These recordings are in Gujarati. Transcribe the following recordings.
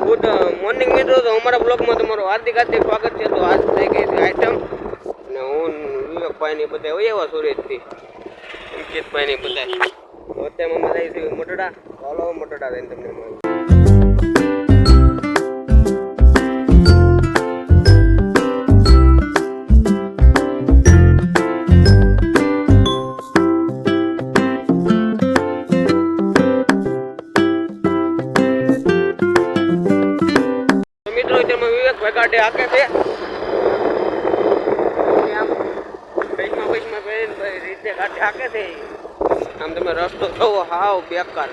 ગુડ મોર્નિંગ મિત્રો, તો અમારા બ્લોગમાં તમારું હાર્દિક સ્વાગત છે. તો આજ થઈ ગઈ છે આઈટમ અને હું વિવેકભાઈની બધા હોય એવા સુરતથી અંકિતભાઈની બધા. તો અત્યારે અમે જઈએ છીએ મોટડા. ચાલો મોટડા થઈને તમને મળ્યું. ગાડી હાકે છે રીતે ગાડી હાકે છે. આમ તમે રસ્તો જોવો હાવ બેકાર,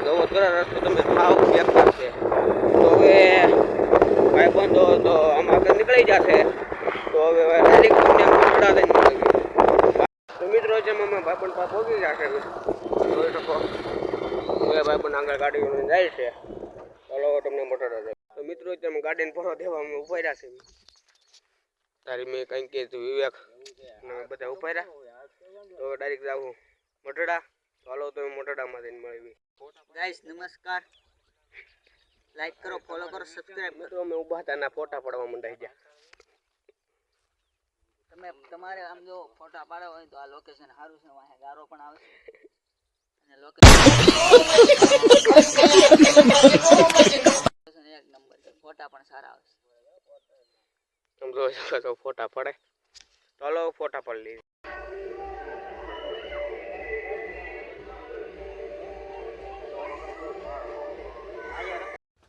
જોવો જરા રસ્તો તમે હાવ બેકાર છે. તો હવે ભાઈ બંધો તો આમ આગળ નીકળી જશે. તો હવે ડાયરેક્ટ તમને મોટડા થઈને મળી. તો મિત્રો જેમ અમે ભાઈબંધ પાસે પહોંચી જશે જોઈ શકો. હવે ભાઈબંધ આગળ ગાડી જાય છે. ચાલો તમને મોટડા જાય. તો મિત્રો તમે ગાડીને ભરો દેવા અમે ઉભા રહ્યા છે. તારી મેં કંઈક કીધું વિવેક બધા ઉભા રહ્યા. તો ડાયરેક્ટ જાઉં મોટડા. ચાલો તમે મોટડામાં જઈને મળવી. ગાઈસ નમસ્કાર, લાઈક કરો, ફોલો કરો, સબસ્ક્રાઇબ કરો. મિત્રો અમે ઊભા હતા ના ફોટા પાડવા મંડાઈ ગયા. તમે તમારે આમ જો ફોટા પાડવા હોય તો આ લોકેશન સારું છે. વાહે ગારો પણ આવે છે અને લોકેશન એક નંબર છે. ફોટા પણ સારા આવે છે. તમે જોઈ શકો છો ફોટા પડે. ચાલો ફોટા પાડી લઈએ.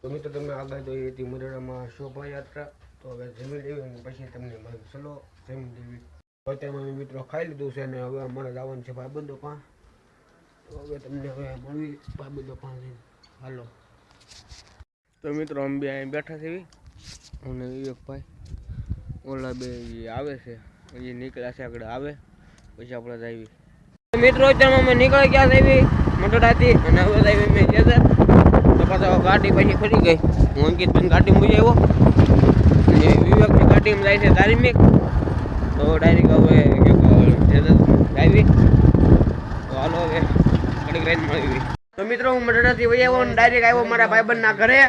તો મિત્રો તમે આગળ જોઈએ હતી મોટડામાં શોભાયાત્રા. તો હવે જમી લેવી પછી તમને મળ્યું. ચલો જમી લેવી. અત્યારે અમે મિત્રો ખાઈ લીધું છે અને હવે અમારે જવાનું છે ભાઈબંધો પાસે. તો હવે તમને હવે મળવી ભાઈબંધો પાસે. હાલો. તો મિત્રો અમે બે અહીં બેઠા છીએ અને વિવેકભાઈ ઓલા બે આવે છે. હજી નીકળ્યા છે, આગળ આવે પછી આપણે જઈએ. મિત્રો અત્યારે અમે નીકળી ગયા છે મોટડાથી અને હવે જઈએ મેં જેસર. તો પાછા ગાડી પછી ફરી ગઈ. હું અંકિતભાઈ ગાડીમાં મૂકી આવ્યો અને વિવેકની ગાડીમાં જાય છે ધાર્મિક. તો ડાયરેક્ટ હવે જેસર આવી. તો હાલો હવે ઘડીક રહીને મળી. તો મિત્રો હું મોટડાથી વહી આવ્યો અને ડાયરેક્ટ આવ્યો મારા ભાઈબંધના ઘરે.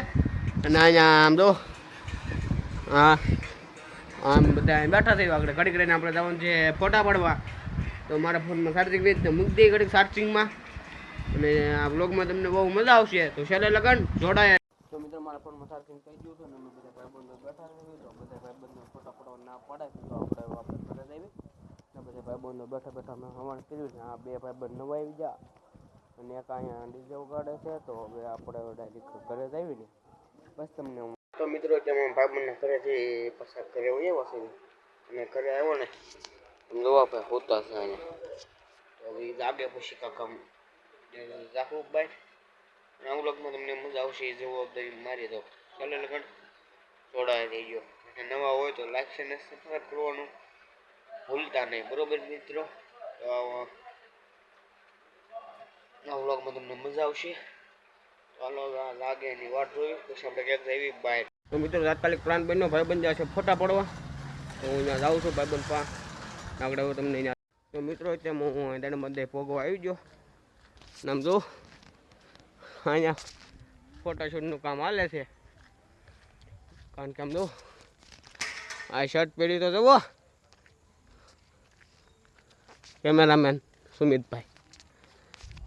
અને અહીંયા આમ જો હા આમ બધા બેઠા થઈ આગળ. ઘડીક રહીને આપણે જવાનું છે ફોટા પાડવા. તો મારા ફોનમાં ચાર્જિંગ રીતે મૂકી દઈએ ઘડીક ચાર્જિંગમાં. અને આ બ્લોગમાં તમને બહુ મજા આવશે. તો છેલ્લે લગન જોડાયા. તો મિત્રો મારા ફોનમાં ચાર્જિંગ થઈ ગયું છે અને અમે બધા ભાઈબંધો બેઠા છીએ. તો બધા ભાઈબંધો ફોટા પાડવા ના પડે તો આપણે ઘરે જઈએ. ને બધા ભાઈબંધો બેઠા બેઠા અમે હમણાં કર્યું છે. આ બે ભાઈબંધ નવા આવી ગયા અને એક અહીંયા ડીજે વગાડે છે. તો હવે આપણે ડાયરેક્ટ ઘરે જ આવી ને બસ તમને. તો મિત્રો ત્યાં ભાઈબંધના ઘરેથી પસાર ઘરે આવ્યો છે અને ઘરે આવ્યો ને જોવા ભાઈ હોતા છે અહીંયા. તો હવે જાગે પછી કાકા જાકુબભાઈ અને આ વ્લોગમાં તમને મજા આવશે. એ જવાબદારી મારી. તો ચાલો લગન જોડાઈ થઈ ગયો. અને નવા હોય તો લાઈક અને સબસ્ક્રાઈબ કરવાનું ભૂલતા નહીં, બરોબર મિત્રો. તો આ વ્લોગમાં તમને મજા આવશે. ચાલો લાગે એની વાટ જોઈ પછી આપણે ક્યાંક જઈએ બહાર. તો મિત્રો તાત્કાલિક પ્લાન બન્યો ભાઈબંધ જશે ફોટા પડવા. તો હું ત્યાં જાઉં છું ભાઈબંધ પા આગળ હવે તમને ત્યાં. તો મિત્રો અત્યારે હું તેને બધે ભોગવા આવી ગયો. નામ જો અહીંયા ફોટોશૂટનું કામ હાલે છે. કારણ કે આમ જો આ શર્ટ પહેરી તો જવો કેમેરામેન સુમિતભાઈ.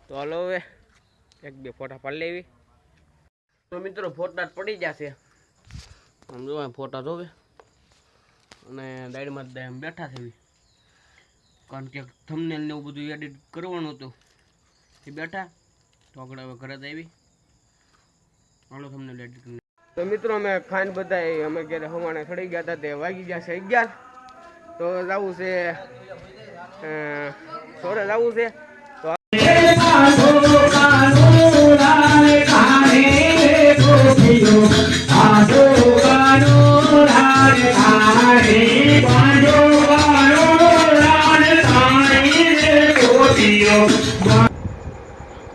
તો હાલો હવે એક બે ફોટા પાડી લેવી. તો મિત્રો ફોટા પડી જશે. આમ જો ફોટા જોવે અને દાઈડમાં એમ બેઠા છે. કારણ કે થંબનેલ ને એવું બધું એડિટ કરવાનું હતું એ બેઠા. તો આગળ હવે ઘરે જ આવી. હાલો થંબનેલ એડિટ કરી. તો મિત્રો અમે ખાઈને બધા અમે ક્યારે હવાણે ચડી ગયા હતા. તે વાગી ગયા છે 11. તો જવું છે સોરે જવું છે.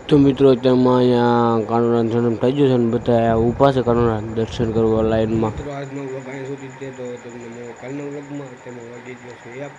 તો મિત્રો તેમાં અહીંયા કાનુડા જન્મ થઈ ગયો છે અને બધા ઊભા છે કાનુડા દર્શન કરવા લાઈનમાં. મિત્રો આજનો વ્લોગ અહીંયા સુધી છે. તો તમને કાલના વ્લોગમાં તેમાં વાગી ગયો છે 1.